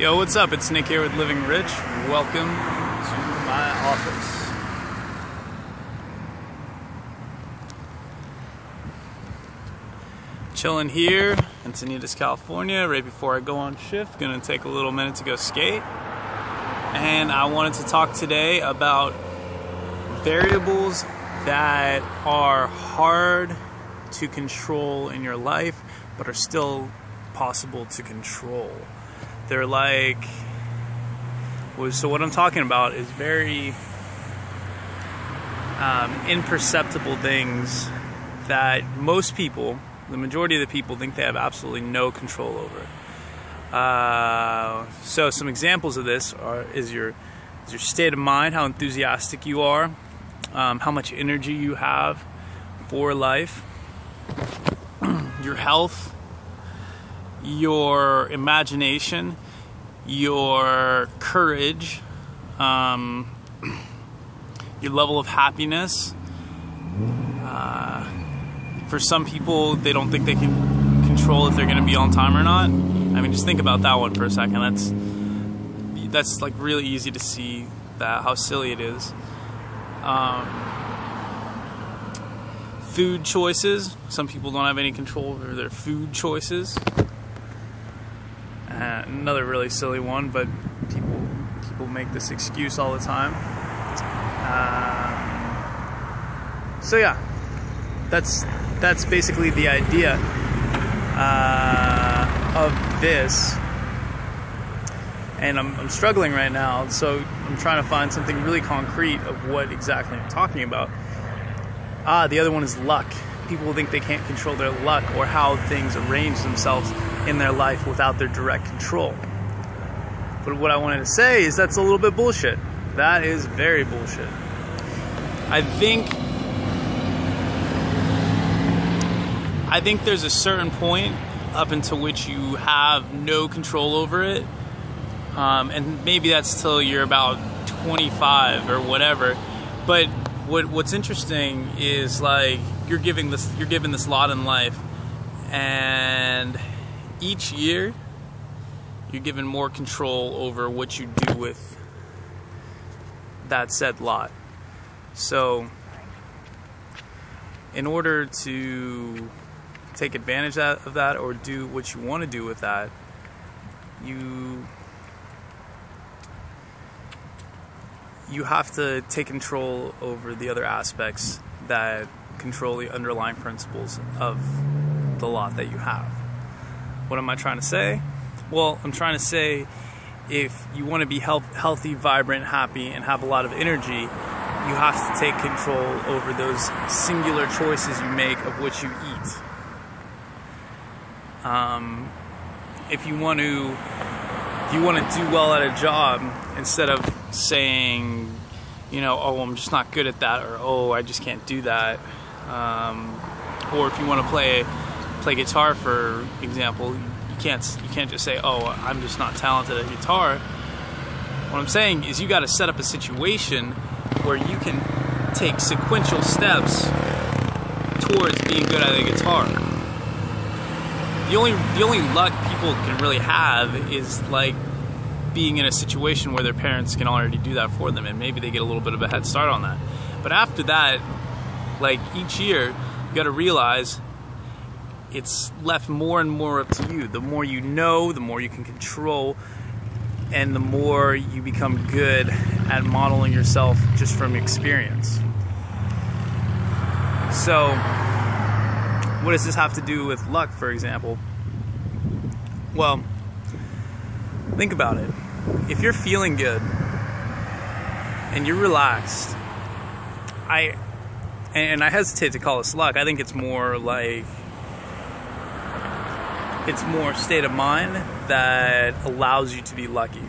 Yo, what's up? It's Nick here with Living Rich. Welcome to my office. Chilling here in Encinitas, California, right before I go on shift. Gonna take a little minute to go skate. And I wanted to talk today about variables that are hard to control in your life, but are still possible to control. They're like, so what I'm talking about is very imperceptible things that most people, the majority of the people, think they have absolutely no control over. So some examples of this is your state of mind, how enthusiastic you are, how much energy you have for life, your health, your imagination, your courage, your level of happiness. For some people, they don't think they can control if they're going to be on time or not. I mean, just think about that one for a second. That's like really easy to see that how silly it is. Food choices. Some people don't have any control over their food choices. Another really silly one, but people make this excuse all the time. So yeah, that's basically the idea of this. And I'm struggling right now, so I'm trying to find something really concrete of what exactly I'm talking about. The other one is luck. People think they can't control their luck or how things arrange themselves in their life without their direct control. But what I wanted to say is that's a little bit bullshit. That is very bullshit. I think there's a certain point up until which you have no control over it. And maybe that's till you're about 25 or whatever. But what's interesting is like you're given this lot in life, and each year you're given more control over what you do with that said lot. So in order to take advantage of that or do what you want to do with that, you have to take control over the other aspects that control the underlying principles of the lot that you have. What am I trying to say? Well, I'm trying to say if you want to be healthy, vibrant, happy, and have a lot of energy, you have to take control over those singular choices you make of what you eat. If you want to do well at a job, instead of saying, oh, I'm just not good at that, or oh, I just can't do that, or if you want to play guitar, for example, you can't just say, oh, I'm just not talented at guitar. What I'm saying is you got to set up a situation where you can take sequential steps towards being good at the guitar. The only luck people can really have is like being in a situation where their parents can already do that for them, and maybe they get a little bit of a head start on that. But after that, like each year, you got to realize it's left more and more up to you. The more you know, the more you can control, and the more you become good at modeling yourself just from experience. So what does this have to do with luck, for example? Well, think about it. If you're feeling good and you're relaxed, I hesitate to call this luck. I think it's more like state of mind that allows you to be lucky,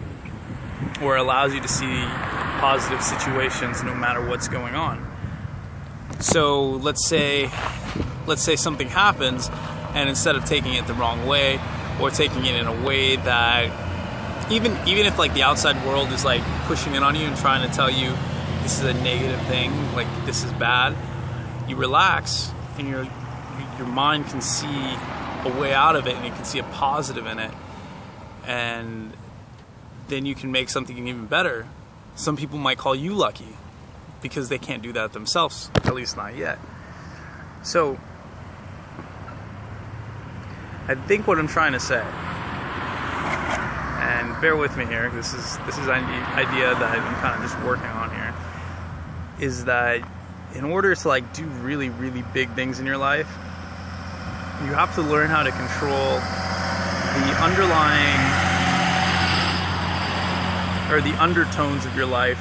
or allows you to see positive situations no matter what's going on. So let's say something happens, and instead of taking it the wrong way, or taking it in a way that even if like the outside world is like pushing it on you and trying to tell you this is a negative thing, like this is bad, you relax and your mind can see a way out of it, and you can see a positive in it, and then you can make something even better. Some people might call you lucky because they can't do that themselves, at least not yet. So I think what I'm trying to say, and bear with me here, this is an idea that I'm kind of just working on here, is that in order to like do really, really big things in your life, you have to learn how to control the underlying or the undertones of your life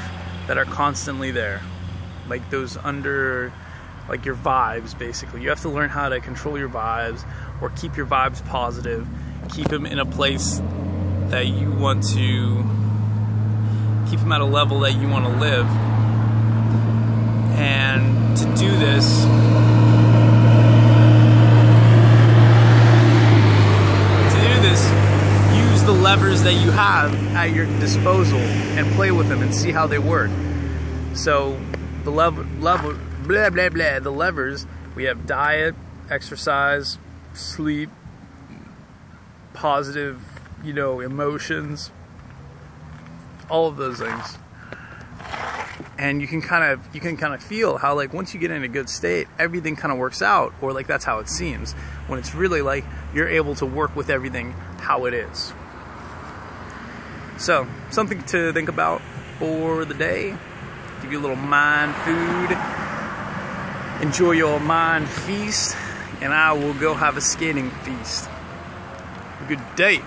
that are constantly there, like those like your vibes. Basically, you have to learn how to control your vibes, or keep your vibes positive, keep them in a place that you want to keep them at a level that you want to live. And to do this, use the levers that you have at your disposal and play with them and see how they work. So the the levers, we have diet, exercise, sleep, positive, emotions, all of those things. And you can kind of feel how, like, once you get in a good state, everything kind of works out, or like that's how it seems, when it's really like you're able to work with everything how it is. So, something to think about for the day. Give you a little mind food. Enjoy your mind feast, and I will go have a skating feast. Good day.